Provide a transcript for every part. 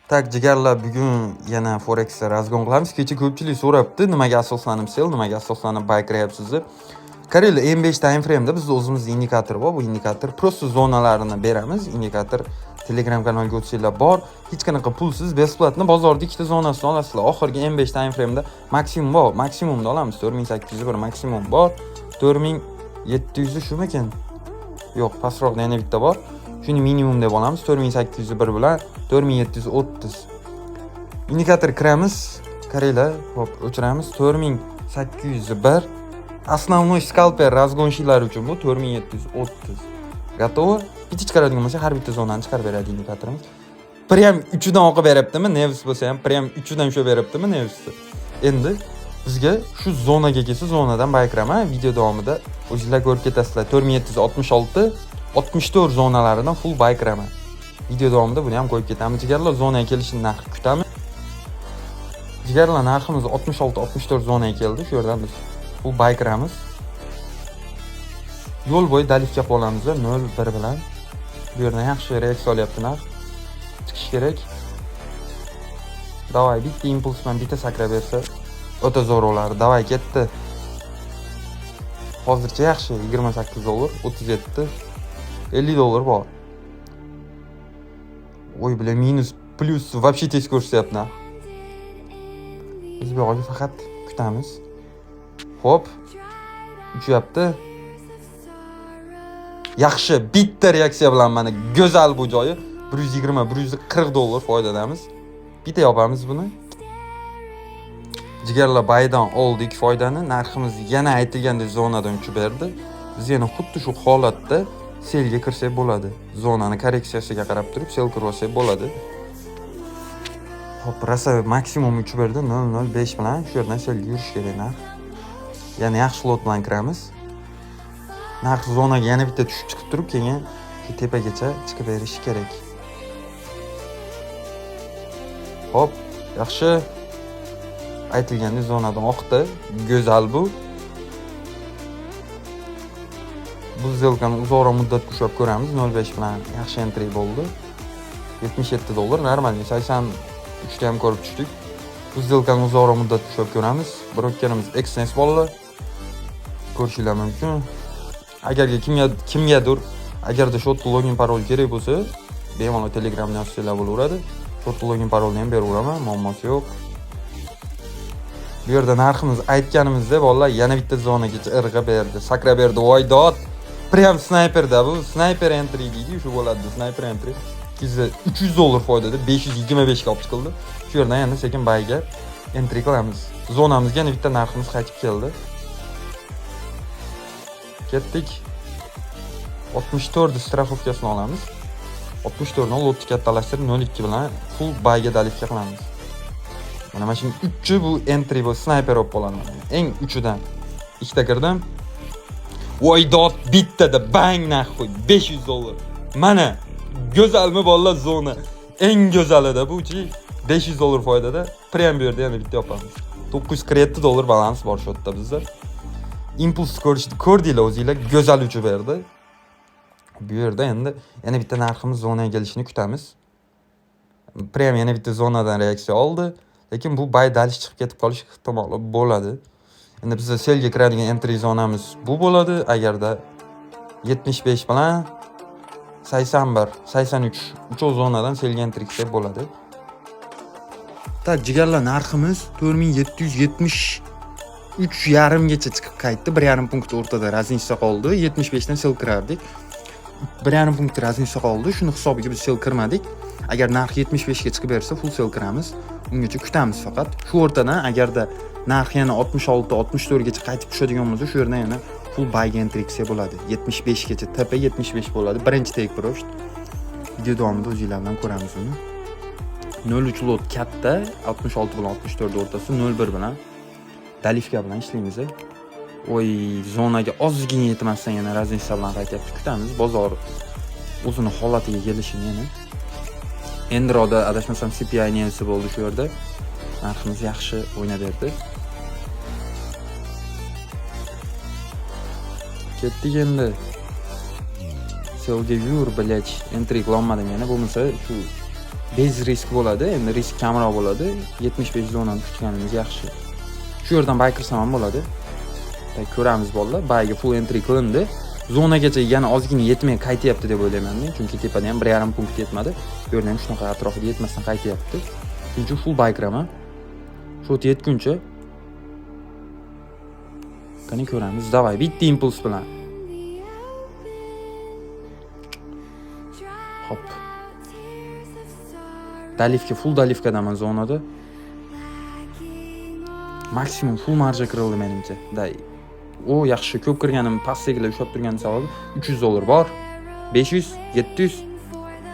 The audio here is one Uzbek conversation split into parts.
Tak jigarlar, bugun yana Forex'da razgon qilamiz. Kecha ko'pchilik so'rabdi, nimaga asoslanib sell, nimaga asoslanib buy qilyapsiz deb. Qaranglar, M5 time frame'da bizda o'zimizning indikator bor. Bu indikator prosta zonalarini beramiz. Indikator Telegram kanaliga o'tsanglar bor. Hech qanaqa pulsiz, besplatni bozorda ikkita zonasini olasizlar. Oxirgi M5 time frame'da maksimum bor. Maksimumda olamiz. 4800 bir maksimum bor. 4700 shumikin? Yo'q, pastroqda yana bitta bor. Shuni minimum deb olamiz. 4801 bilan 4730. Indikator kiramiz. Qaranglar, hop, o'chiramiz. 4801. Основной skalper razgonshilar uchun bu 4730. Gatovo. Bitta chiqaradigan bo'lsa, har bitta zonani chiqarib beradi indikatorimiz. Prem 3dan o'qib beryaptimi? Nevis bo'lsa ham Prem 3dan ushlab beryaptimi? Nevisni. Endi bizga shu zonaga kelsa, zonadan buy qiraman. Video davomida o'zingizlar ko'rib ketasizlar. 4766 64 zonalaridan full buy qiraman. Video davomida buni ham qo'yib ketamiz. Jigarlar, zonaga kelishini narxi kutamiz. Jigarlar, narximiz 66-64 zonaga keldi. Shu yerdan biz full buy qiramiz. Yo'l bo'yi dalifga qolamiz 0.1 bilan. Bu yerdan yaxshi reaksiya olyapti narx. Chiqish kerak. Davay, bitta impuls bilan bitta sakrab bersa o'ta zo'r bo'lardi. Davay, ketdi. Hozircha yaxshi, $28, 37, $50 bor. Oy, bilan minus plus вообще tez ko'rsatyapti narx. Biz bu yoqqa faqat kutamiz. Xo'p, uchyapti. Yaxshi, bitta reaksiya bilan mana go'zal bu joyi. $120-140 foydadamiz. Bitta yopamiz buni. Jigarlar, baydan oldik foydani. Narximiz yana aytilgandek zonadan uchib berdi. Biz yana xuddi shu holatda selga kirsak bo'ladi. Zonani korreksiyasiga qarab turib sel kirib olsak bo'ladi. Hop, rosa maksimum uchib berdi 0.05 bilan. Shu yerdan selga yurish kerak narx. Yana yaxshi lot bilan kiramiz. Narx zonaga yana bitta tushib chiqib turib, keyin tepagacha chiqib berishi kerak. Hop, yaxshi. Aytilgandek zonadan oqdi. Go'zal bu. Bu zelkani uzoqroq muddat ushlab ko'ramiz. 0.5 bilan yaxshi entry bo'ldi. $77 normal, 83 da ham ko'rib tushdik. Bu zelkani uzoqroq muddat ushlab ko'ramiz. Brokerimiz Exness bolalar. Ko'rishinglar mumkin. Agarga kimgadir agarda short login parol kerak bo'lsa, bemalol Telegramdan yozsanglar bo'laveradi. Short login parolni ham beraveraman, muammosi yo'q. Bu yerda narximiz aytganimizda bolalar yana bitta zonagacha irg'a berdi, sakra berdi. Voy dod. Prem sniperda bu, sniper entry deydi, shu bo'ladi, sniper entry. $300 foydada 525 ga olib chiqildi. Shu yerdan yana sekin buyga entry qilamiz. Zonamizga yana bitta narximiz qaytib keldi. Ketdik. 64 strafovkasini olamiz. 64 ni lotni kattalashtirib 0.2 bilan full buyga dalifga qilamiz. Mana shu 3 bu entry bu sniper olib bo'ladi. Eng 3dan ikkita kirdim. Voy dod, bittada bang naxoy $500. Mana go'zalmi bolalar zona? Eng go'zalida bu-chi $500 foydada. Prem bu yerda yana bitta yopamiz. $947 balans bor shu yerda bizda. Impuls ko'rdinglar o'zingizlar, go'zal uchib berdi. Bu yerda endi yana bitta narximiz zonaga kelishini kutamiz. Prem yana bitta zonadan reaksiya oldi, lekin bu buy dalish chiqib ketib qolish ehtimoli bo'ladi. Endi bizda selga kiradigan entry zonamiz bu bo'ladi. Agarda 75 bilan 81, 83 uchoq zonadan selga entry qilsak bo'ladi. Tak, jigarlar, narximiz 4773,5 gacha chiqib qaytdi. 1,5 punkt o'rtada raznica qoldi. 75 dan sel kirardik. 1,5 punkt raznica qoldi. Shuni hisobiga biz sel kirmadik. Agar narx 75 ga chiqib bersa, full sel kiramiz. Ungacha kutamiz faqat. Shu o'rtadan agarda narx yana 66-64 gacha qaytib tushadigan bo'lsa, shu yerdan yana full buy ga entry qilsa bo'ladi. 75 gacha, tepa 75 bo'ladi. Birinchi take profit. Video davomida o'zingizlar bilan ko'ramiz uni. 0.3 lot katta, 66 bilan 64 o'rtasi, 0.1 bilan dalifka bilan ishlaymiz. Oy, zonaga ozgina yetmasdan yana raznica bilan qaytyapti. Kutamiz bozor o'zini holatiga kelishini yana. Endiroda adashmasam CPI nevisi bo'ldi shu yerda. Narximiz yaxshi o'ynab berdi. Ketdik endi. Selga yur, bilach. Entry qilolmadim yana. Bo'lmasa shu bez risk bo'ladi. Endi risk kamroq bo'ladi. 75 zonani tutganimiz yaxshi. Shu yerdan buy kirsam ham bo'ladi. Ko'ramiz bolalar. Buyga full entry qilindi. Zonagacha yana ozgina yetmay qaytyapti deb o'ylayman men, chunki tepada ham 1,5 punkt yetmadi. Bu yerda ham shunaqa atrofida yetmasdan qaytyapti. Shuning uchun full buy kiraman. Shu yetguncha qani ko'ramiz. Davay, bitta impuls bilan. Hop. Dalifga full dalifkadaman zonada. Maksimum full marja kirildi menimcha. O yaxshi, ko'p kirganim pastdagilar ushlab turgan sababi $300 bor. 500, 700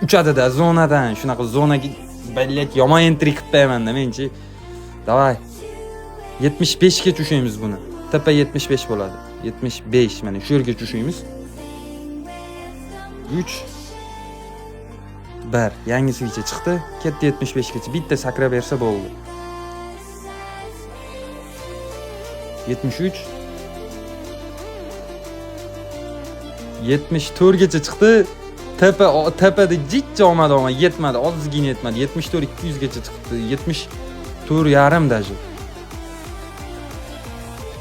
uchadida zonadan. Shunaqa zonaga ballat yomon entry qilib qo'yaman-da menchi. Davay. 75 ga tushaymiz buni. Tepa 75 bo'ladi. 75 mana shu yerga tushaymiz. 3 1 yangisigacha chiqdi. Ketdi 75 gacha. Bitta sakrab bersa bo'ldi. 73 74 gacha chiqdi. Tepada jitcha omadi yetmadi. Ozgina yetmadi. 74 200 gacha chiqdi. 74 yarim daji.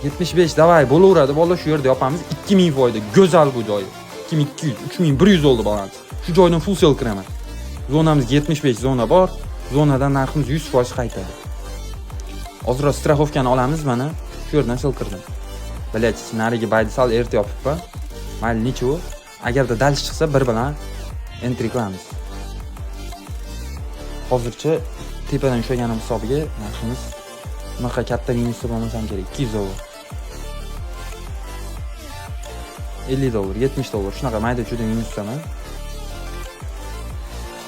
75 davay bo'laveradi. Bola shu yerda yopamiz. 2000 foyda. Go'zal bu joy. 2200, 3100 oldu balans. Shu joydan full sell kiraman. Zonamizga 75 zona bor. Zonadan narximiz 100% qaytadi. Hozir strafovkani olamiz mana. Shu yerdan sell kirdim. Bilachi, nariga bayda sal erta yopibman. Mayli nechu. Agarda dalish chiqsa bir bilan entry qilamiz. Hozircha tepadan ushlaganim hisobiga narximiz bunaqa katta minus bo'lmasa ham kerak. $200. $50, $70 shunaqa mayda juda minusdaman.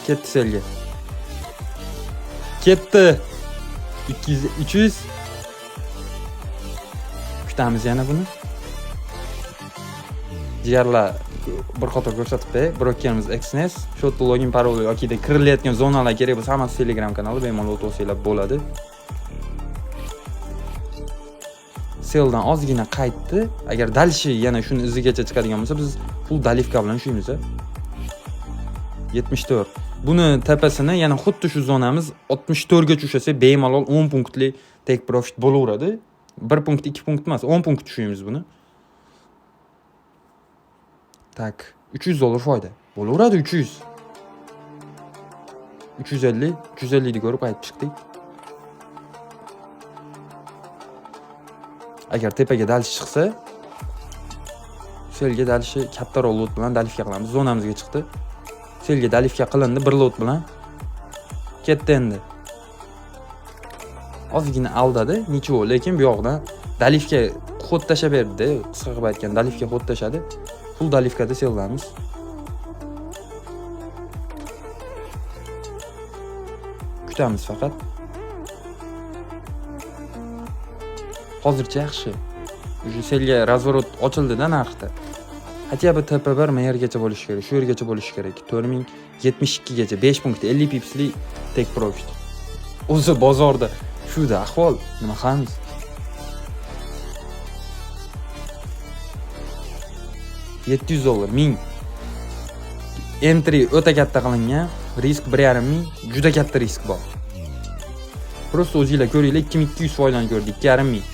Ketdi selga. Ketdi. 200 300. Kutamiz yana buni. Jigarlar bir qator ko'rsatibdi. Brokerimiz Xnes, shu login parol yoki de kirilayotgan zonalar kerak bo'lsa hammasi Telegram kanali bemalol to'singlar bo'ladi. Seldan ozgina qaytdi. Agar dalishi yana shuni izigacha chiqadigan bo'lsa, biz full dalifka bilan shuymiz. 74. Buni tepasini yana xuddi shu zonamiz 64 ga tushsa bemalol 10 punktli take profit bo'laveradi. 1 punkt 2 punkt emas, 10 punkt tushuymiz buni. Tak, $300 foyda. Bo'laveradi 300. 350 ni ko'rib qaytib chiqdik. Agar tepaga dalish chiqsa, selga dalishi katta lot bilan dalifga qilamiz. Zonamizga chiqdi. Selga dalifga qilindi bir lot bilan. Ketdi endi. Ozgina aldadi, necha, lekin bu yoqdan dalifga xod tashlab berdi. Qisqa qilib aytgan, dalifga xod tashladi. Full dalifkada sellamiz. Kutamiz faqat. Hozircha yaxshi. Shu selga razvorot ochildi-da narxda. Hatya bu tepa bir mayergacha bo'lishi kerak. Shu yergacha bo'lishi kerak. 4072 gacha 5 punkt 50 pipsli take profit. O'zi bozorda shuda ahvol, nima qilamiz? $700, 1000. Entry o'ta katta qilingan, risk 1,5 ming, juda katta risk bor. Prosta o'zingizlar ko'ringlar, 2200 foydani ko'rdik, 2,5 ming.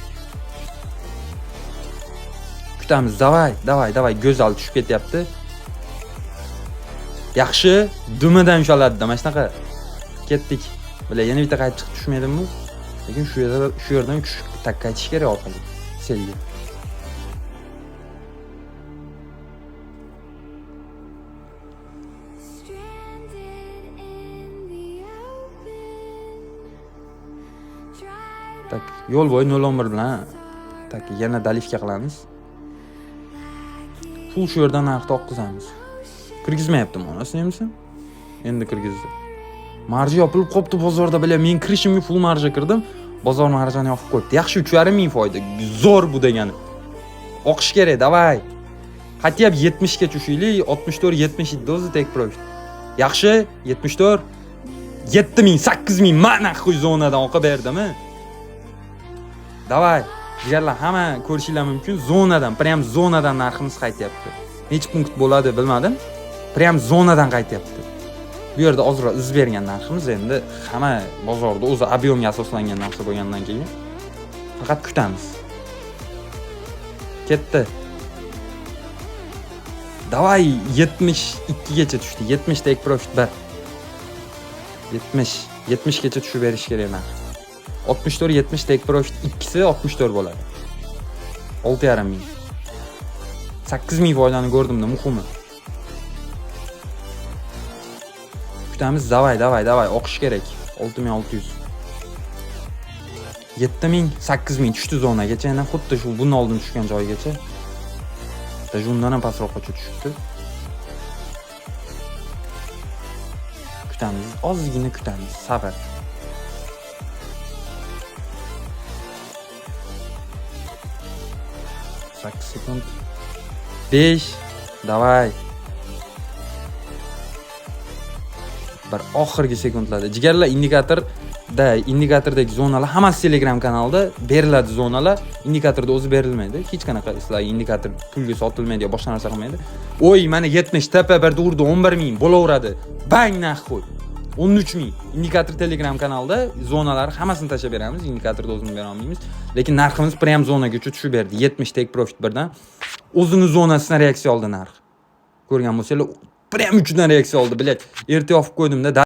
Kutamiz, davay, go'zal tushib ketyapti. Yaxshi, dumidan ushaladi, mana shunaqa. Ketdik. Bular yana bitta qaytib chiqib tushmaydimi? Lekin shu yerdan takka aytish kerak orqali. Selga. Tak, yo'l bo'yi 011 bilan tak yana dalifga qilamiz. Full shu yerdan narxni oqqizamiz. Kirgizmayaptimi onasini hamsa? Endi kirgizdi. Marja yopilib qopti bozorda, bilan men kirishimga full marja kirdim. Bozor marjani yopib qo'yibdi. Yaxshi 3,5 ming foyda. Zo'r bu degani. Oqish kerak, davay. Hatyab 70 ga tushaylik, 64 77 o'zi take profit. Yaxshi, 74 7000, 8000 mana qo'y zonadan oqib berdimi? Davay. Jigarlar hamma ko'rishinglar mumkin. Zonadan, prям zonadan narximiz qaytyapti. Nech punkt bo'ladi bilmadim. Prям zonadan qaytyapti. Bu Bu yerda ozroq iz bergan narximiz, endi hamma bozorda o'zi ob'yomga asoslangan narsa bo'lgandan keyin faqat kutamiz. Ketdi. Davay 72 gacha tushdi. 70 take profit bar. 70 gacha tushib berish kerak narx. 64 70 take profit ikkisi 64 bo'ladi. 6,5 ming. 8 ming foydani ko'rdimda muhimi. Kutamiz, davay o'qish kerak. 6600. 7000, 8000 tushdi zonagacha, yana xuddi shu bundan oldin tushgan joygacha. Даже undan ham pastroqqa tushibdi. Kutamiz, ozgina kutamiz, sabr. Sakkiz sekund. 5, davay. Bir oxirgi sekundlarda. Jigarlar indikatordagi zonalar hammasi Telegram kanalida beriladi zonalar. Indikatorda o'zi berilmaydi. Hech qanaqa sizlar indikator pulga sotilmaydi yo boshqa narsa qilmaydi. O'y, mana 70 tepa birda urdi 11 ming bo'laveradi. Bang narx qo'y. 13 ming. Indikator Telegram kanalida zonalar hammasini tashlab beramiz. Indikatorda o'zini bera olmaymiz. Lekin narximiz prem zonaga tushib berdi. 70 take profit birdan. O'zini zonasidan reaksiya oldi narx. Ko'rgan bo'lsanglar, prem 3 dan reaksiya oldi, bilat. Erta yopib qo'ydimda